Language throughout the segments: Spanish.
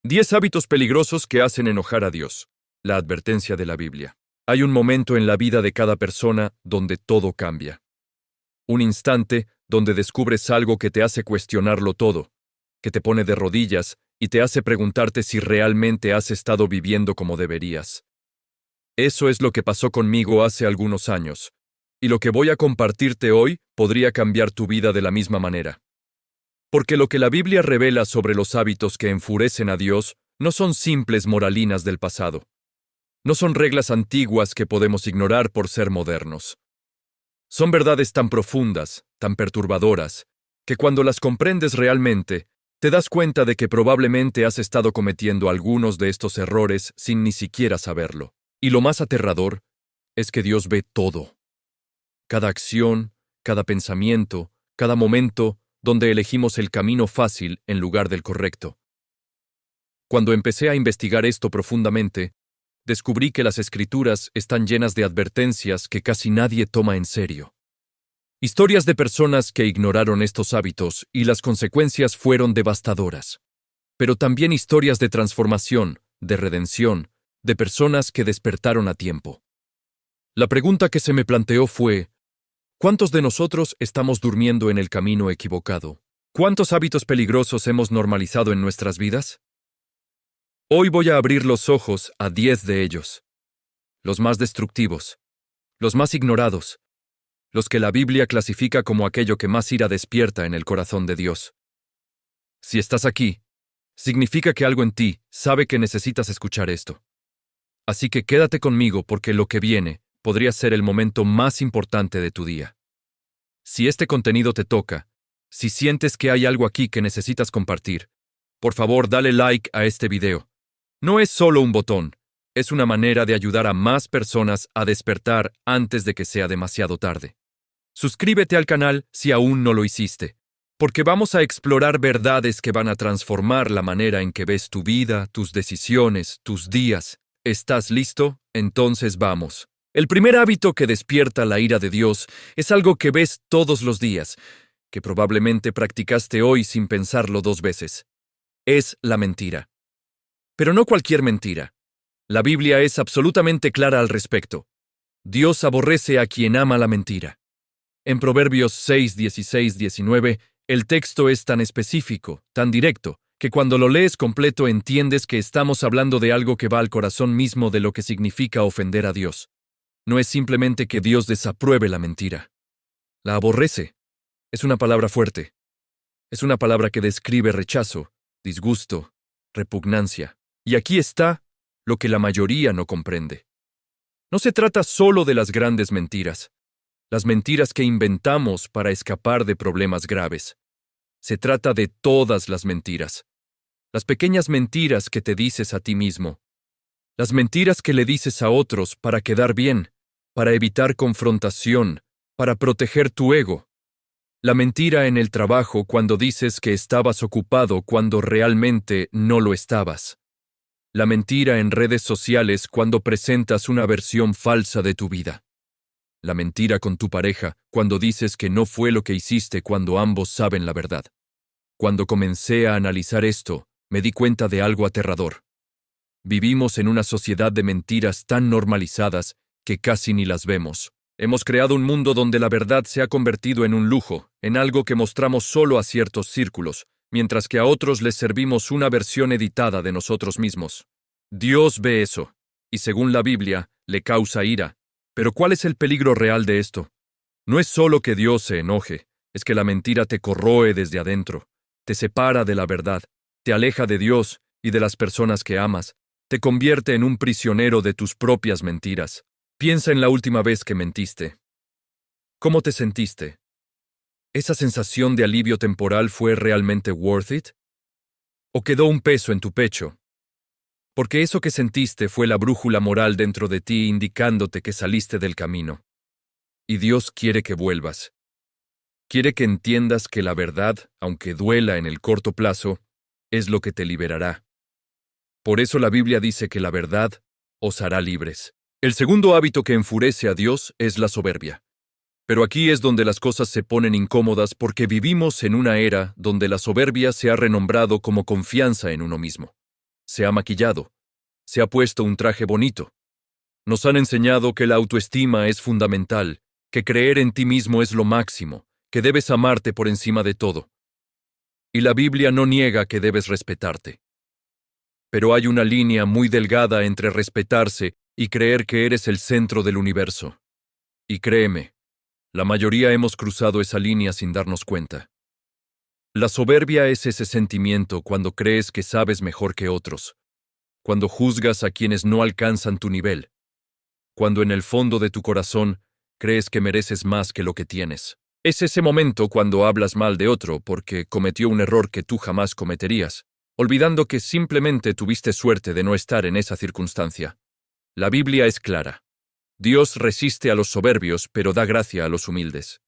10 hábitos peligrosos que hacen enojar a Dios. La advertencia de la Biblia. Hay un momento en la vida de cada persona donde todo cambia. Un instante donde descubres algo que te hace cuestionarlo todo, que te pone de rodillas y te hace preguntarte si realmente has estado viviendo como deberías. Eso es lo que pasó conmigo hace algunos años, y lo que voy a compartirte hoy podría cambiar tu vida de la misma manera. Porque lo que la Biblia revela sobre los hábitos que enfurecen a Dios no son simples moralinas del pasado. No son reglas antiguas que podemos ignorar por ser modernos. Son verdades tan profundas, tan perturbadoras, que cuando las comprendes realmente, te das cuenta de que probablemente has estado cometiendo algunos de estos errores sin ni siquiera saberlo. Y lo más aterrador es que Dios ve todo. Cada acción, cada pensamiento, cada momento donde elegimos el camino fácil en lugar del correcto. Cuando empecé a investigar esto profundamente, descubrí que las Escrituras están llenas de advertencias que casi nadie toma en serio. Historias de personas que ignoraron estos hábitos y las consecuencias fueron devastadoras. Pero también historias de transformación, de redención, de personas que despertaron a tiempo. La pregunta que se me planteó fue: ¿cuántos de nosotros estamos durmiendo en el camino equivocado? ¿Cuántos hábitos peligrosos hemos normalizado en nuestras vidas? Hoy voy a abrir los ojos a 10 de ellos. Los más destructivos, los más ignorados, los que la Biblia clasifica como aquello que más ira despierta en el corazón de Dios. Si estás aquí, significa que algo en ti sabe que necesitas escuchar esto. Así que quédate conmigo porque lo que viene podría ser el momento más importante de tu día. Si este contenido te toca, si sientes que hay algo aquí que necesitas compartir, por favor dale like a este video. No es solo un botón, es una manera de ayudar a más personas a despertar antes de que sea demasiado tarde. Suscríbete al canal si aún no lo hiciste, porque vamos a explorar verdades que van a transformar la manera en que ves tu vida, tus decisiones, tus días. ¿Estás listo? Entonces vamos. El primer hábito que despierta la ira de Dios es algo que ves todos los días, que probablemente practicaste hoy sin pensarlo 2 veces. Es la mentira. Pero no cualquier mentira. La Biblia es absolutamente clara al respecto. Dios aborrece a quien ama la mentira. En Proverbios 6, 16, 19, el texto es tan específico, tan directo, que cuando lo lees completo entiendes que estamos hablando de algo que va al corazón mismo de lo que significa ofender a Dios. No es simplemente que Dios desapruebe la mentira. La aborrece. Es una palabra fuerte. Es una palabra que describe rechazo, disgusto, repugnancia. Y aquí está lo que la mayoría no comprende. No se trata solo de las grandes mentiras, las mentiras que inventamos para escapar de problemas graves. Se trata de todas las mentiras. Las pequeñas mentiras que te dices a ti mismo. Las mentiras que le dices a otros para quedar bien, para evitar confrontación, para proteger tu ego. La mentira en el trabajo cuando dices que estabas ocupado cuando realmente no lo estabas. La mentira en redes sociales cuando presentas una versión falsa de tu vida. La mentira con tu pareja cuando dices que no fue lo que hiciste cuando ambos saben la verdad. Cuando comencé a analizar esto, me di cuenta de algo aterrador. Vivimos en una sociedad de mentiras tan normalizadas que casi ni las vemos. Hemos creado un mundo donde la verdad se ha convertido en un lujo, en algo que mostramos solo a ciertos círculos, mientras que a otros les servimos una versión editada de nosotros mismos. Dios ve eso, y según la Biblia, le causa ira. Pero ¿cuál es el peligro real de esto? No es solo que Dios se enoje, es que la mentira te corroe desde adentro, te separa de la verdad, te aleja de Dios y de las personas que amas, te convierte en un prisionero de tus propias mentiras. Piensa en la última vez que mentiste. ¿Cómo te sentiste? ¿Esa sensación de alivio temporal fue realmente worth it? ¿O quedó un peso en tu pecho? Porque eso que sentiste fue la brújula moral dentro de ti indicándote que saliste del camino. Y Dios quiere que vuelvas. Quiere que entiendas que la verdad, aunque duela en el corto plazo, es lo que te liberará. Por eso la Biblia dice que la verdad os hará libres. El segundo hábito que enfurece a Dios es la soberbia. Pero aquí es donde las cosas se ponen incómodas porque vivimos en una era donde la soberbia se ha renombrado como confianza en uno mismo. se ha maquillado, se ha puesto un traje bonito. Nos han enseñado que la autoestima es fundamental, que creer en ti mismo es lo máximo, que debes amarte por encima de todo. Y la Biblia no niega que debes respetarte. Pero hay una línea muy delgada entre respetarse y creer que eres el centro del universo. Y créeme, la mayoría hemos cruzado esa línea sin darnos cuenta. La soberbia es ese sentimiento cuando crees que sabes mejor que otros, cuando juzgas a quienes no alcanzan tu nivel, cuando en el fondo de tu corazón crees que mereces más que lo que tienes. Es ese momento cuando hablas mal de otro porque cometió un error que tú jamás cometerías, olvidando que simplemente tuviste suerte de no estar en esa circunstancia. La Biblia es clara. Dios resiste a los soberbios, pero da gracia a los humildes.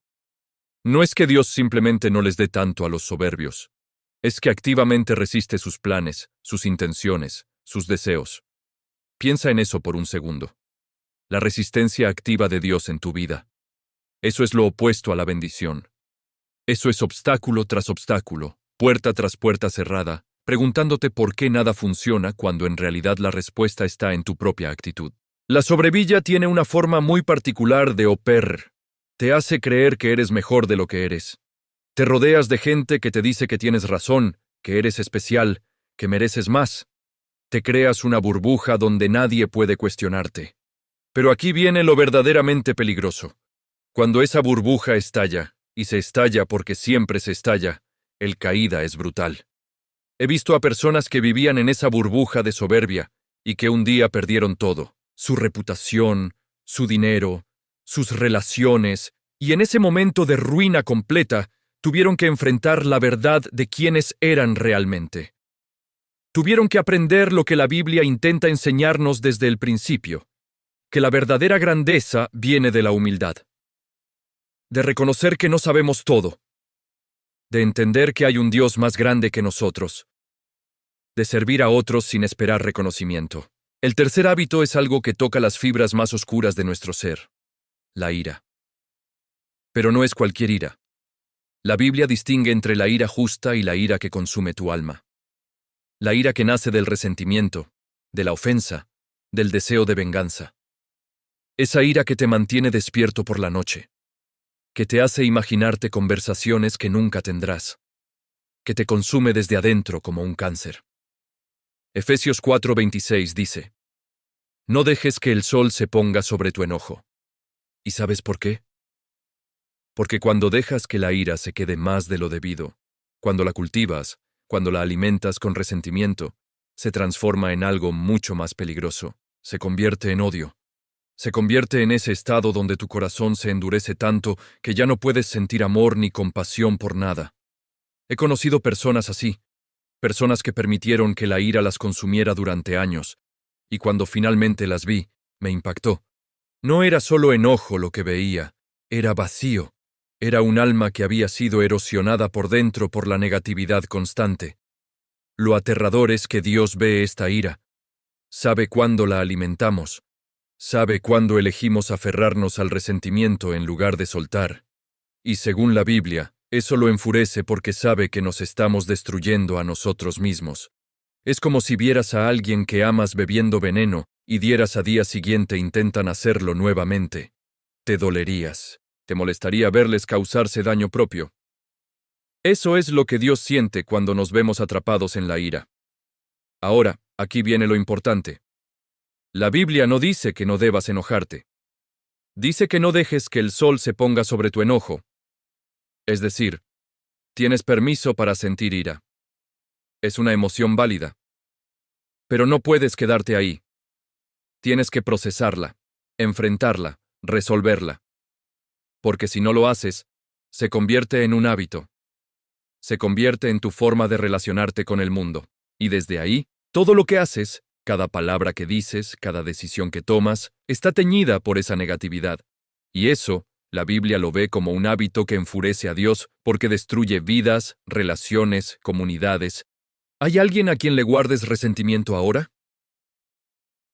No es que Dios simplemente no les dé tanto a los soberbios. Es que activamente resiste sus planes, sus intenciones, sus deseos. Piensa en eso por un segundo. La resistencia activa de Dios en tu vida. Eso es lo opuesto a la bendición. Eso es obstáculo tras obstáculo, puerta tras puerta cerrada, preguntándote por qué nada funciona cuando en realidad la respuesta está en tu propia actitud. La soberbia tiene una forma muy particular de operar. Te hace creer que eres mejor de lo que eres. Te rodeas de gente que te dice que tienes razón, que eres especial, que mereces más. Te creas una burbuja donde nadie puede cuestionarte. Pero aquí viene lo verdaderamente peligroso. Cuando esa burbuja estalla, y se estalla porque siempre se estalla, el caída es brutal. He visto a personas que vivían en esa burbuja de soberbia y que un día perdieron todo, su reputación, su dinero, sus relaciones, y en ese momento de ruina completa, tuvieron que enfrentar la verdad de quiénes eran realmente. Tuvieron que aprender lo que la Biblia intenta enseñarnos desde el principio, que la verdadera grandeza viene de la humildad, de reconocer que no sabemos todo, de entender que hay un Dios más grande que nosotros, de servir a otros sin esperar reconocimiento. El tercer hábito es algo que toca las fibras más oscuras de nuestro ser, la ira. Pero no es cualquier ira. La Biblia distingue entre la ira justa y la ira que consume tu alma. La ira que nace del resentimiento, de la ofensa, del deseo de venganza. Esa ira que te mantiene despierto por la noche, que te hace imaginarte conversaciones que nunca tendrás, que te consume desde adentro como un cáncer. Efesios 4:26 dice: No dejes que el sol se ponga sobre tu enojo. ¿Y sabes por qué? Porque cuando dejas que la ira se quede más de lo debido, cuando la cultivas, cuando la alimentas con resentimiento, se transforma en algo mucho más peligroso, se convierte en odio. Se convierte en ese estado donde tu corazón se endurece tanto que ya no puedes sentir amor ni compasión por nada. He conocido personas así, personas que permitieron que la ira las consumiera durante años, y cuando finalmente las vi, me impactó. No era solo enojo lo que veía, era vacío. Era un alma que había sido erosionada por dentro por la negatividad constante. Lo aterrador es que Dios ve esta ira. Sabe cuándo la alimentamos. Sabe cuándo elegimos aferrarnos al resentimiento en lugar de soltar. Y según la Biblia, eso lo enfurece porque sabe que nos estamos destruyendo a nosotros mismos. Es como si vieras a alguien que amas bebiendo veneno y dieras a día siguiente intentan hacerlo nuevamente. Te dolerías. Te molestaría verles causarse daño propio. Eso es lo que Dios siente cuando nos vemos atrapados en la ira. Ahora, aquí viene lo importante. La Biblia no dice que no debas enojarte. Dice que no dejes que el sol se ponga sobre tu enojo. Es decir, tienes permiso para sentir ira. Es una emoción válida. Pero no puedes quedarte ahí. Tienes que procesarla, enfrentarla, resolverla. Porque si no lo haces, se convierte en un hábito. Se convierte en tu forma de relacionarte con el mundo. Y desde ahí, todo lo que haces, cada palabra que dices, cada decisión que tomas, está teñida por esa negatividad. Y eso, la Biblia lo ve como un hábito que enfurece a Dios porque destruye vidas, relaciones, comunidades. ¿Hay alguien a quien le guardes resentimiento ahora?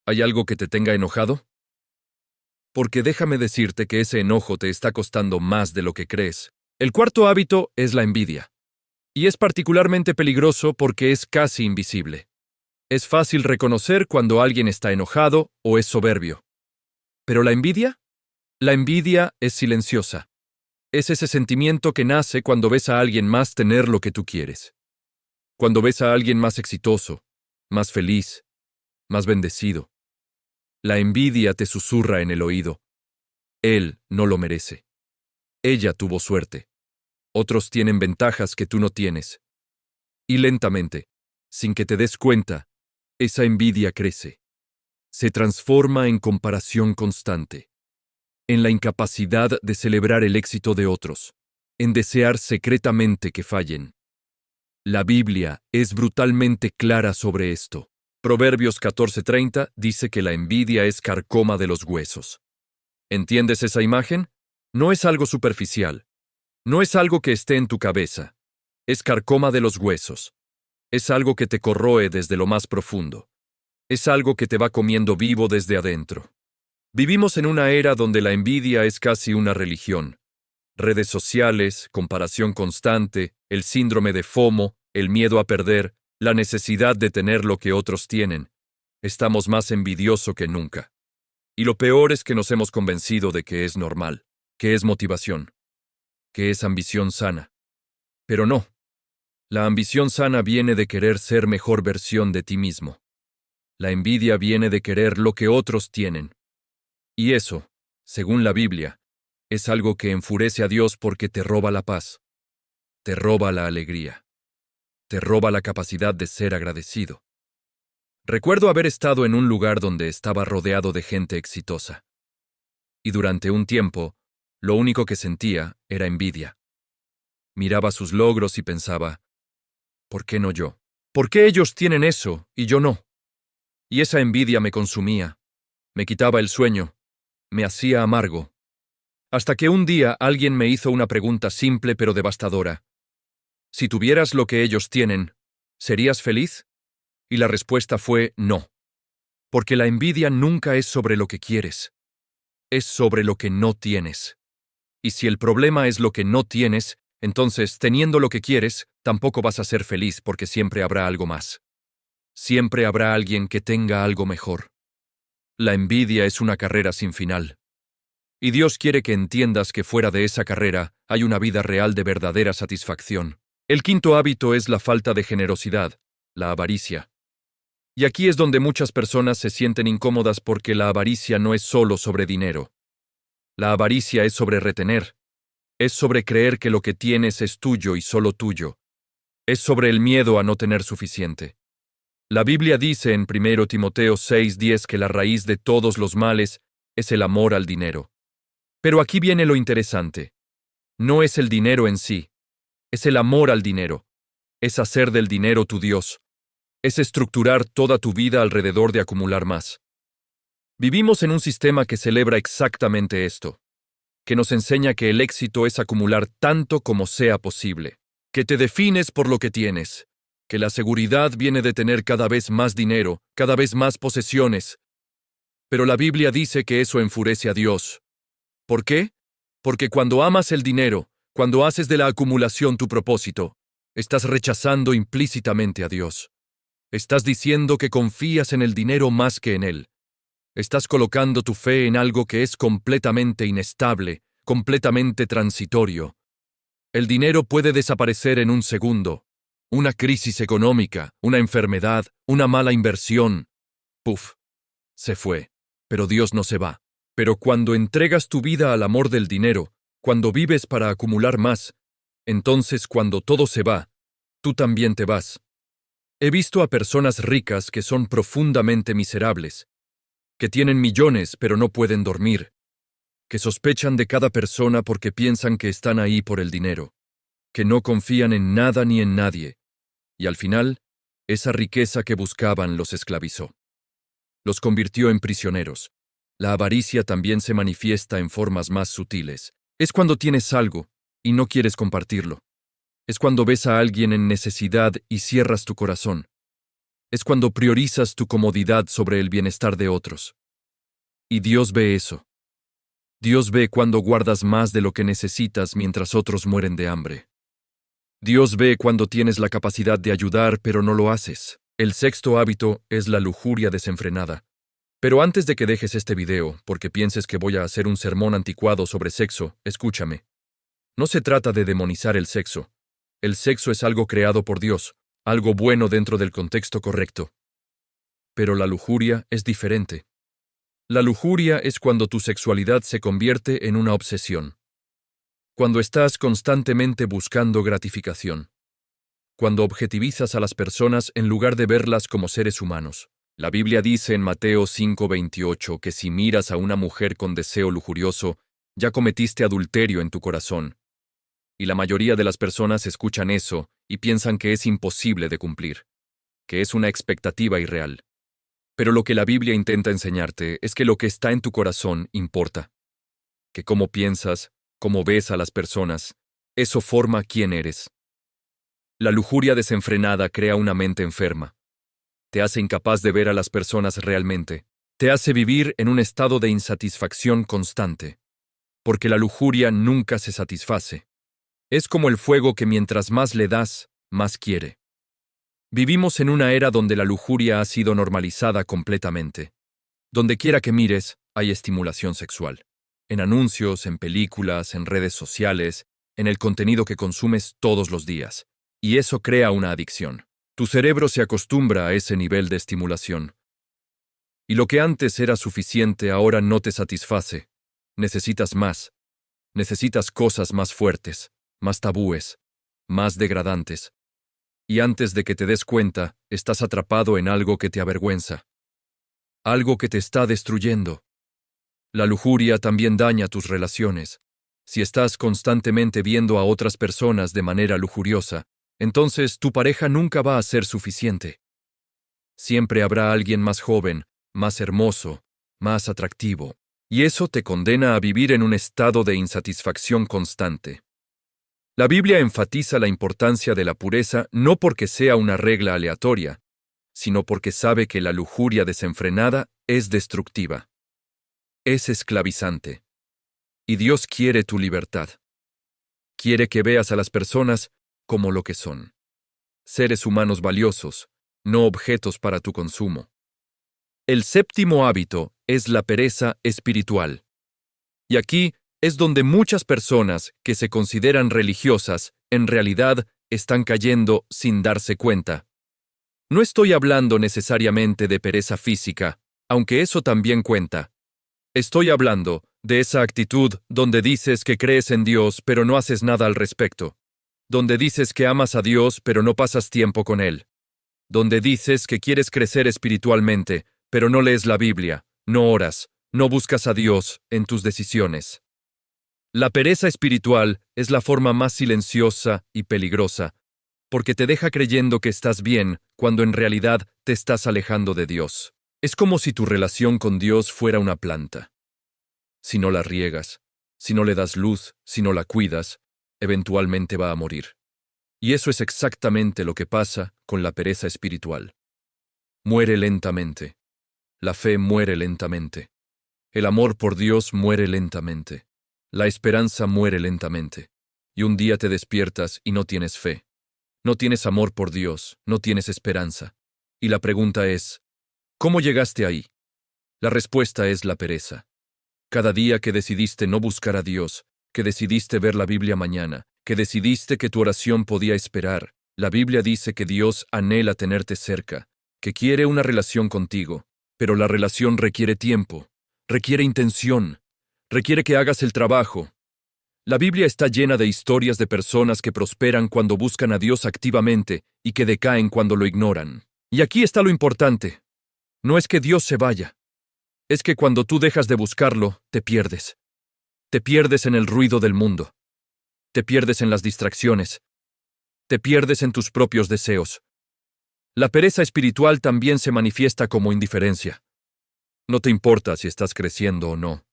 ¿Hay algo que te tenga enojado? Porque déjame decirte que ese enojo te está costando más de lo que crees. El cuarto hábito es la envidia. Y es particularmente peligroso porque es casi invisible. Es fácil reconocer cuando alguien está enojado o es soberbio. ¿Pero la envidia? La envidia es silenciosa. Es ese sentimiento que nace cuando ves a alguien más tener lo que tú quieres. Cuando ves a alguien más exitoso, más feliz, más bendecido. La envidia te susurra en el oído. Él no lo merece. Ella tuvo suerte. Otros tienen ventajas que tú no tienes. Y lentamente, sin que te des cuenta, esa envidia crece. Se transforma en comparación constante, en la incapacidad de celebrar el éxito de otros, en desear secretamente que fallen. La Biblia es brutalmente clara sobre esto. Proverbios 14:30 dice que la envidia es carcoma de los huesos. ¿Entiendes esa imagen? No es algo superficial. No es algo que esté en tu cabeza. Es carcoma de los huesos. Es algo que te corroe desde lo más profundo. Es algo que te va comiendo vivo desde adentro. Vivimos en una era donde la envidia es casi una religión. Redes sociales, comparación constante, el síndrome de FOMO, el miedo a perder, la necesidad de tener lo que otros tienen. Estamos más envidiosos que nunca. Y lo peor es que nos hemos convencido de que es normal, que es motivación, que es ambición sana. Pero no. La ambición sana viene de querer ser mejor versión de ti mismo. La envidia viene de querer lo que otros tienen. Y eso, según la Biblia, es algo que enfurece a Dios porque te roba la paz, te roba la alegría, te roba la capacidad de ser agradecido. Recuerdo haber estado en un lugar donde estaba rodeado de gente exitosa. Y durante un tiempo, lo único que sentía era envidia. Miraba sus logros y pensaba, ¿por qué no yo? ¿Por qué ellos tienen eso y yo no? Y esa envidia me consumía, me quitaba el sueño, me hacía amargo. Hasta que un día alguien me hizo una pregunta simple pero devastadora. Si tuvieras lo que ellos tienen, ¿serías feliz? Y la respuesta fue no. Porque la envidia nunca es sobre lo que quieres. Es sobre lo que no tienes. Y si el problema es lo que no tienes, entonces, teniendo lo que quieres, tampoco vas a ser feliz porque siempre habrá algo más. Siempre habrá alguien que tenga algo mejor. La envidia es una carrera sin final. Y Dios quiere que entiendas que fuera de esa carrera hay una vida real de verdadera satisfacción. El quinto hábito es la falta de generosidad, la avaricia. Y aquí es donde muchas personas se sienten incómodas porque la avaricia no es solo sobre dinero. La avaricia es sobre retener. Es sobre creer que lo que tienes es tuyo y solo tuyo. Es sobre el miedo a no tener suficiente. La Biblia dice en 1 Timoteo 6:10 que la raíz de todos los males es el amor al dinero. Pero aquí viene lo interesante. No es el dinero en sí, es el amor al dinero. Es hacer del dinero tu Dios. Es estructurar toda tu vida alrededor de acumular más. Vivimos en un sistema que celebra exactamente esto, que nos enseña que el éxito es acumular tanto como sea posible, que te defines por lo que tienes, que la seguridad viene de tener cada vez más dinero, cada vez más posesiones. Pero la Biblia dice que eso enfurece a Dios. ¿Por qué? Porque cuando amas el dinero, cuando haces de la acumulación tu propósito, estás rechazando implícitamente a Dios. Estás diciendo que confías en el dinero más que en Él. Estás colocando tu fe en algo que es completamente inestable, completamente transitorio. El dinero puede desaparecer en un segundo. Una crisis económica, una enfermedad, una mala inversión. Puf, se fue. Pero Dios no se va. Pero cuando entregas tu vida al amor del dinero, cuando vives para acumular más, entonces cuando todo se va, tú también te vas. He visto a personas ricas que son profundamente miserables, que tienen millones pero no pueden dormir, que sospechan de cada persona porque piensan que están ahí por el dinero, que no confían en nada ni en nadie, y al final, esa riqueza que buscaban los esclavizó. Los convirtió en prisioneros. La avaricia también se manifiesta en formas más sutiles. Es cuando tienes algo y no quieres compartirlo. Es cuando ves a alguien en necesidad y cierras tu corazón. Es cuando priorizas tu comodidad sobre el bienestar de otros. Y Dios ve eso. Dios ve cuando guardas más de lo que necesitas mientras otros mueren de hambre. Dios ve cuando tienes la capacidad de ayudar pero no lo haces. El sexto hábito es la lujuria desenfrenada. Pero antes de que dejes este video, porque pienses que voy a hacer un sermón anticuado sobre sexo, escúchame. No se trata de demonizar el sexo. El sexo es algo creado por Dios, algo bueno dentro del contexto correcto. Pero la lujuria es diferente. La lujuria es cuando tu sexualidad se convierte en una obsesión. Cuando estás constantemente buscando gratificación. Cuando objetivizas a las personas en lugar de verlas como seres humanos. La Biblia dice en Mateo 5:28 que si miras a una mujer con deseo lujurioso, ya cometiste adulterio en tu corazón. Y la mayoría de las personas escuchan eso y piensan que es imposible de cumplir, que es una expectativa irreal. Pero lo que la Biblia intenta enseñarte es que lo que está en tu corazón importa. Que cómo piensas, cómo ves a las personas, eso forma quién eres. La lujuria desenfrenada crea una mente enferma. Te hace incapaz de ver a las personas realmente. Te hace vivir en un estado de insatisfacción constante. Porque la lujuria nunca se satisface. Es como el fuego que mientras más le das, más quiere. Vivimos en una era donde la lujuria ha sido normalizada completamente. Donde quiera que mires, hay estimulación sexual. En anuncios, en películas, en redes sociales, en el contenido que consumes todos los días. Y eso crea una adicción. Tu cerebro se acostumbra a ese nivel de estimulación. Y lo que antes era suficiente ahora no te satisface. Necesitas más. Necesitas cosas más fuertes, más tabúes, más degradantes. Y antes de que te des cuenta, estás atrapado en algo que te avergüenza. Algo que te está destruyendo. La lujuria también daña tus relaciones. Si estás constantemente viendo a otras personas de manera lujuriosa, entonces tu pareja nunca va a ser suficiente. Siempre habrá alguien más joven, más hermoso, más atractivo, y eso te condena a vivir en un estado de insatisfacción constante. La Biblia enfatiza la importancia de la pureza no porque sea una regla aleatoria, sino porque sabe que la lujuria desenfrenada es destructiva. Es esclavizante. Y Dios quiere tu libertad. Quiere que veas a las personas como lo que son. Seres humanos valiosos, no objetos para tu consumo. El séptimo hábito es la pereza espiritual. Y aquí es donde muchas personas que se consideran religiosas, en realidad, están cayendo sin darse cuenta. No estoy hablando necesariamente de pereza física, aunque eso también cuenta. Estoy hablando de esa actitud donde dices que crees en Dios pero no haces nada al respecto. Donde dices que amas a Dios pero no pasas tiempo con Él. Donde dices que quieres crecer espiritualmente, pero no lees la Biblia, no oras, no buscas a Dios en tus decisiones. La pereza espiritual es la forma más silenciosa y peligrosa, porque te deja creyendo que estás bien cuando en realidad te estás alejando de Dios. Es como si tu relación con Dios fuera una planta. Si no la riegas, si no le das luz, si no la cuidas, eventualmente va a morir. Y eso es exactamente lo que pasa con la pereza espiritual. Muere lentamente. La fe muere lentamente. El amor por Dios muere lentamente. La esperanza muere lentamente. Y un día te despiertas y no tienes fe. No tienes amor por Dios, no tienes esperanza. Y la pregunta es, ¿cómo llegaste ahí? La respuesta es la pereza. Cada día que decidiste no buscar a Dios, que decidiste ver la Biblia mañana, que decidiste que tu oración podía esperar, la Biblia dice que Dios anhela tenerte cerca, que quiere una relación contigo, pero la relación requiere tiempo, requiere intención, requiere que hagas el trabajo. La Biblia está llena de historias de personas que prosperan cuando buscan a Dios activamente y que decaen cuando lo ignoran. Y aquí está lo importante. No es que Dios se vaya. Es que cuando tú dejas de buscarlo, te pierdes. Te pierdes en el ruido del mundo. Te pierdes en las distracciones. Te pierdes en tus propios deseos. La pereza espiritual también se manifiesta como indiferencia. No te importa si estás creciendo o no.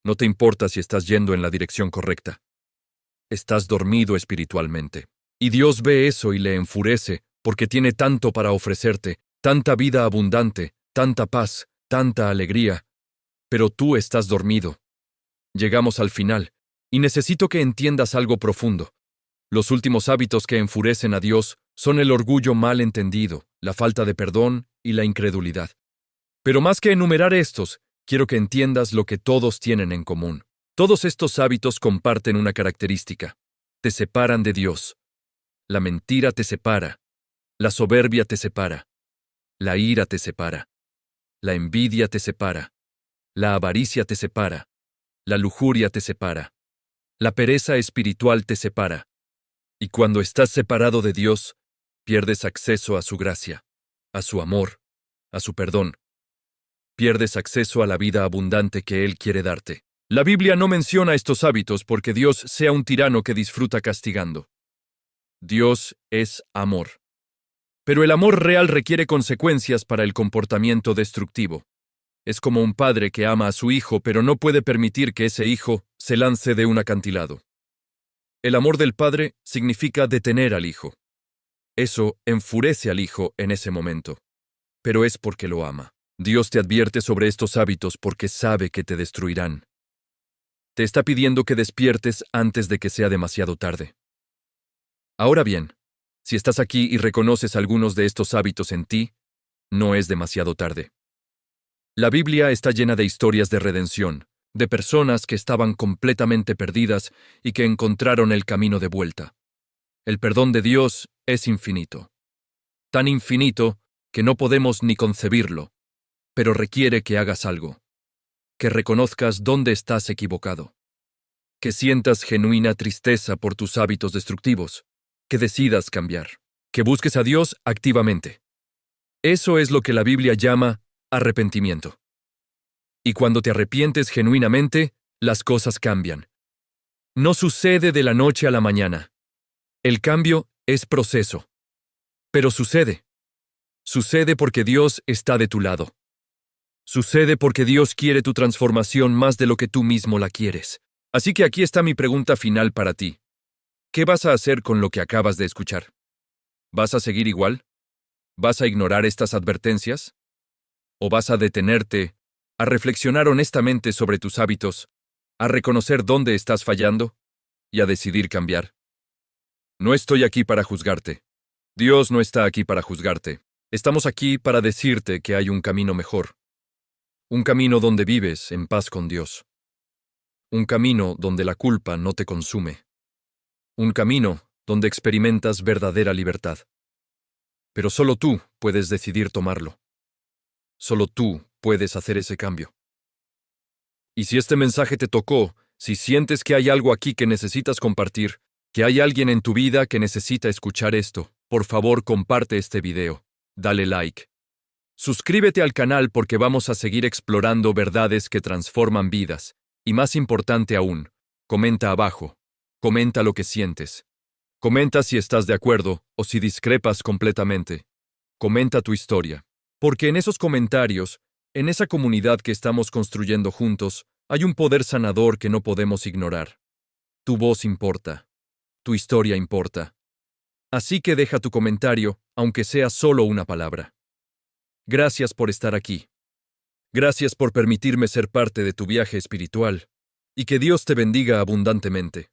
No te importa si estás yendo en la dirección correcta. Estás dormido espiritualmente. Y Dios ve eso y le enfurece porque tiene tanto para ofrecerte, tanta vida abundante, tanta paz, tanta alegría. Pero tú estás dormido. Llegamos al final, y necesito que entiendas algo profundo. Los últimos hábitos que enfurecen a Dios son el orgullo mal entendido, la falta de perdón y la incredulidad. Pero más que enumerar estos, quiero que entiendas lo que todos tienen en común. Todos estos hábitos comparten una característica. Te separan de Dios. La mentira te separa. La soberbia te separa. La ira te separa. La envidia te separa. La avaricia te separa. La lujuria te separa. La pereza espiritual te separa. Y cuando estás separado de Dios, pierdes acceso a su gracia, a su amor, a su perdón. Pierdes acceso a la vida abundante que Él quiere darte. La Biblia no menciona estos hábitos porque Dios sea un tirano que disfruta castigando. Dios es amor. Pero el amor real requiere consecuencias para el comportamiento destructivo. Es como un padre que ama a su hijo, pero no puede permitir que ese hijo se lance de un acantilado. El amor del padre significa detener al hijo. Eso enfurece al hijo en ese momento, pero es porque lo ama. Dios te advierte sobre estos hábitos porque sabe que te destruirán. Te está pidiendo que despiertes antes de que sea demasiado tarde. Ahora bien, si estás aquí y reconoces algunos de estos hábitos en ti, no es demasiado tarde. La Biblia está llena de historias de redención, de personas que estaban completamente perdidas y que encontraron el camino de vuelta. El perdón de Dios es infinito. Tan infinito que no podemos ni concebirlo, pero requiere que hagas algo. Que reconozcas dónde estás equivocado. Que sientas genuina tristeza por tus hábitos destructivos. Que decidas cambiar. Que busques a Dios activamente. Eso es lo que la Biblia llama arrepentimiento. Y cuando te arrepientes genuinamente, las cosas cambian. No sucede de la noche a la mañana. El cambio es proceso. Pero sucede. Sucede porque Dios está de tu lado. Sucede porque Dios quiere tu transformación más de lo que tú mismo la quieres. Así que aquí está mi pregunta final para ti. ¿Qué vas a hacer con lo que acabas de escuchar? ¿Vas a seguir igual? ¿Vas a ignorar estas advertencias? ¿O vas a detenerte, a reflexionar honestamente sobre tus hábitos, a reconocer dónde estás fallando y a decidir cambiar? No estoy aquí para juzgarte. Dios no está aquí para juzgarte. Estamos aquí para decirte que hay un camino mejor. Un camino donde vives en paz con Dios. Un camino donde la culpa no te consume. Un camino donde experimentas verdadera libertad. Pero solo tú puedes decidir tomarlo. Solo tú puedes hacer ese cambio. Y si este mensaje te tocó, si sientes que hay algo aquí que necesitas compartir, que hay alguien en tu vida que necesita escuchar esto, por favor comparte este video. Dale like. Suscríbete al canal porque vamos a seguir explorando verdades que transforman vidas. Y más importante aún, comenta abajo. Comenta lo que sientes. Comenta si estás de acuerdo o si discrepas completamente. Comenta tu historia. Porque en esos comentarios, en esa comunidad que estamos construyendo juntos, hay un poder sanador que no podemos ignorar. Tu voz importa. Tu historia importa. Así que deja tu comentario, aunque sea solo una palabra. Gracias por estar aquí. Gracias por permitirme ser parte de tu viaje espiritual. Y que Dios te bendiga abundantemente.